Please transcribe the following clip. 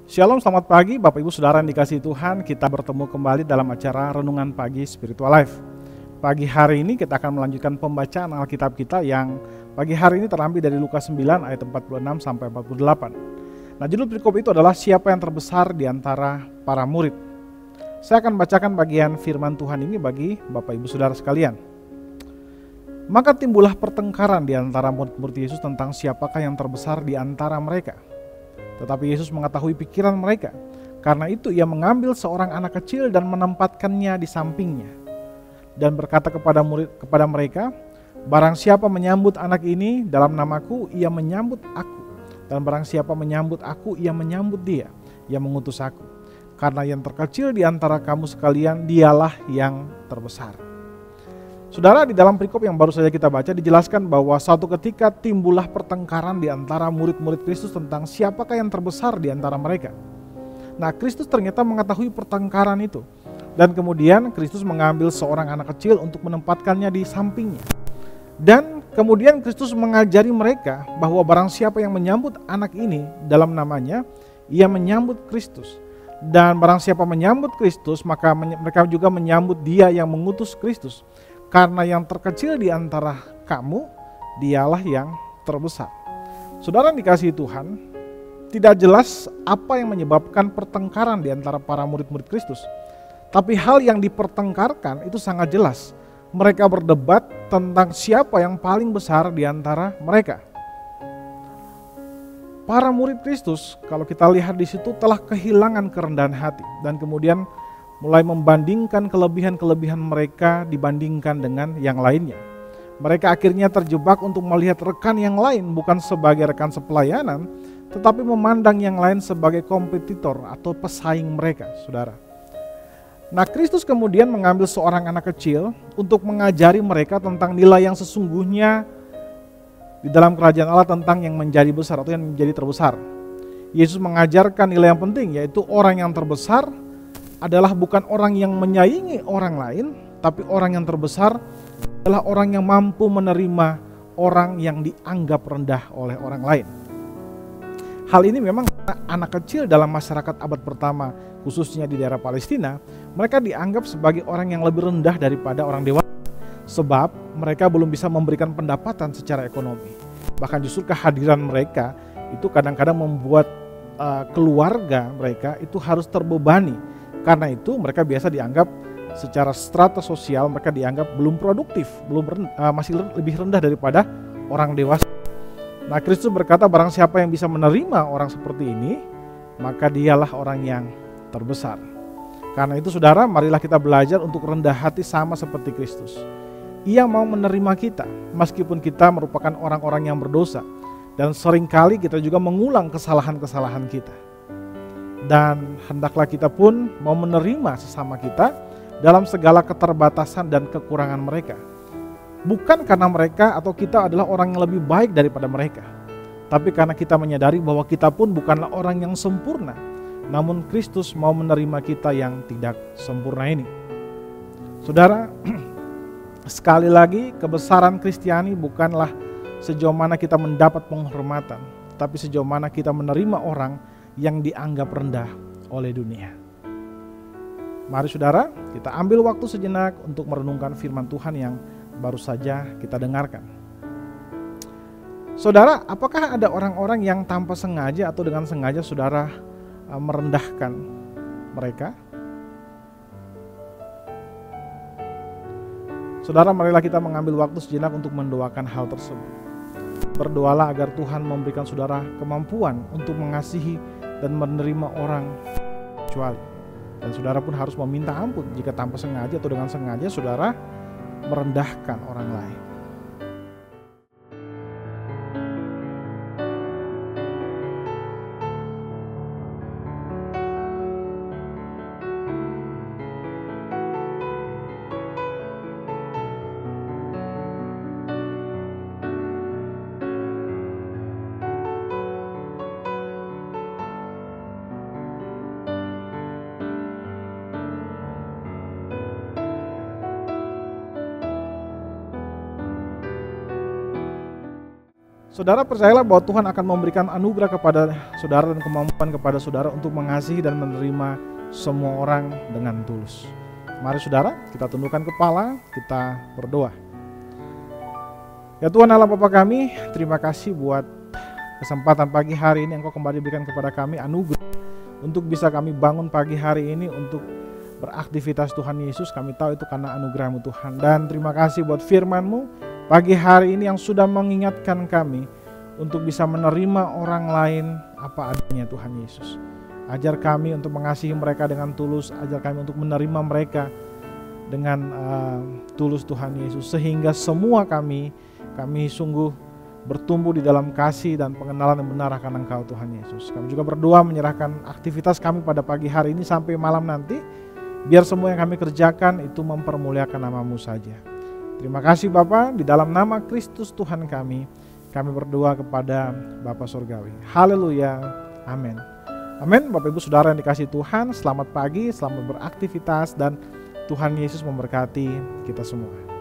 Shalom, selamat pagi Bapak Ibu Saudara yang dikasihi Tuhan. Kita bertemu kembali dalam acara Renungan Pagi Spiritual Life. Pagi hari ini kita akan melanjutkan pembacaan Alkitab kita yang pagi hari ini terambil dari Lukas 9 ayat 46 sampai 48. Nah, judul perikop itu adalah siapa yang terbesar di antara para murid. Saya akan bacakan bagian firman Tuhan ini bagi Bapak Ibu Saudara sekalian. Maka timbullah pertengkaran di antara murid-murid Yesus tentang siapakah yang terbesar di antara mereka. Tetapi Yesus mengetahui pikiran mereka. Karena itu ia mengambil seorang anak kecil dan menempatkannya di sampingnya. Dan berkata kepada mereka, barang siapa menyambut anak ini dalam namaku, ia menyambut aku. Dan barang siapa menyambut aku, ia menyambut dia yang mengutus aku. Karena yang terkecil di antara kamu sekalian, dialah yang terbesar. Saudara, di dalam perikop yang baru saja kita baca dijelaskan bahwa suatu ketika timbullah pertengkaran di antara murid-murid Kristus tentang siapakah yang terbesar di antara mereka. Nah, Kristus ternyata mengetahui pertengkaran itu. Dan kemudian Kristus mengambil seorang anak kecil untuk menempatkannya di sampingnya. Dan kemudian Kristus mengajari mereka bahwa barang siapa yang menyambut anak ini dalam namanya, ia menyambut Kristus. Dan barang siapa menyambut Kristus, maka mereka juga menyambut dia yang mengutus Kristus. Karena yang terkecil di antara kamu, dialah yang terbesar. Saudara yang dikasihi Tuhan, tidak jelas apa yang menyebabkan pertengkaran di antara para murid-murid Kristus. Tapi hal yang dipertengkarkan itu sangat jelas. Mereka berdebat tentang siapa yang paling besar di antara mereka. Para murid Kristus, kalau kita lihat di situ telah kehilangan kerendahan hati dan kemudian mulai membandingkan kelebihan-kelebihan mereka dibandingkan dengan yang lainnya. Mereka akhirnya terjebak untuk melihat rekan yang lain bukan sebagai rekan sepelayanan, tetapi memandang yang lain sebagai kompetitor atau pesaing mereka, saudara. Nah, Kristus kemudian mengambil seorang anak kecil untuk mengajari mereka tentang nilai yang sesungguhnya di dalam kerajaan Allah, tentang yang menjadi besar atau yang menjadi terbesar. Yesus mengajarkan nilai yang penting, yaitu orang yang terbesar adalah bukan orang yang menyaingi orang lain, tapi orang yang terbesar adalah orang yang mampu menerima orang yang dianggap rendah oleh orang lain. Hal ini memang anak kecil dalam masyarakat abad pertama, khususnya di daerah Palestina, mereka dianggap sebagai orang yang lebih rendah daripada orang dewasa, sebab mereka belum bisa memberikan pendapatan secara ekonomi. Bahkan justru kehadiran mereka itu kadang-kadang membuat keluarga mereka itu harus terbebani. Karena itu mereka biasa dianggap secara strata sosial, mereka dianggap belum produktif, masih lebih rendah daripada orang dewasa. Nah, Kristus berkata barang siapa yang bisa menerima orang seperti ini, maka dialah orang yang terbesar. Karena itu saudara, marilah kita belajar untuk rendah hati sama seperti Kristus. Ia mau menerima kita, meskipun kita merupakan orang-orang yang berdosa. Dan seringkali kita juga mengulang kesalahan-kesalahan kita. Dan hendaklah kita pun mau menerima sesama kita dalam segala keterbatasan dan kekurangan mereka. Bukan karena mereka atau kita adalah orang yang lebih baik daripada mereka, tapi karena kita menyadari bahwa kita pun bukanlah orang yang sempurna, namun Kristus mau menerima kita yang tidak sempurna ini. Saudara, sekali lagi kebesaran Kristiani bukanlah sejauh mana kita mendapat penghormatan, tapi sejauh mana kita menerima orang yang dianggap rendah oleh dunia. Mari saudara, kita ambil waktu sejenak untuk merenungkan firman Tuhan yang baru saja kita dengarkan. Saudara, apakah ada orang-orang yang tanpa sengaja atau dengan sengaja saudara merendahkan mereka? Saudara, marilah kita mengambil waktu sejenak untuk mendoakan hal tersebut. Berdoalah agar Tuhan memberikan saudara kemampuan untuk mengasihi dan menerima orang kecuali. Dan saudara pun harus meminta ampun jika tanpa sengaja atau dengan sengaja saudara merendahkan orang lain. Saudara percayalah bahwa Tuhan akan memberikan anugerah kepada saudara dan kemampuan kepada saudara untuk mengasihi dan menerima semua orang dengan tulus. Mari saudara, kita tundukkan kepala, kita berdoa. Ya Tuhan Allah Bapa kami, terima kasih buat kesempatan pagi hari ini Engkau kembali berikan kepada kami anugerah untuk bisa kami bangun pagi hari ini untuk beraktivitas Tuhan Yesus. Kami tahu itu karena anugerah-Mu Tuhan. Dan terima kasih buat firman-Mu pagi hari ini yang sudah mengingatkan kami untuk bisa menerima orang lain apa adanya Tuhan Yesus. Ajar kami untuk mengasihi mereka dengan tulus, ajar kami untuk menerima mereka dengan tulus Tuhan Yesus. Sehingga semua kami sungguh bertumbuh di dalam kasih dan pengenalan yang benar akan Engkau Tuhan Yesus. Kami juga berdoa menyerahkan aktivitas kami pada pagi hari ini sampai malam nanti. Biar semua yang kami kerjakan itu mempermuliakan nama-Mu saja. Terima kasih Bapa, di dalam nama Kristus Tuhan kami berdoa kepada Bapa Surgawi. Haleluya, amin. Amin. Bapak Ibu Saudara yang dikasihi Tuhan, selamat pagi, selamat beraktivitas dan Tuhan Yesus memberkati kita semua.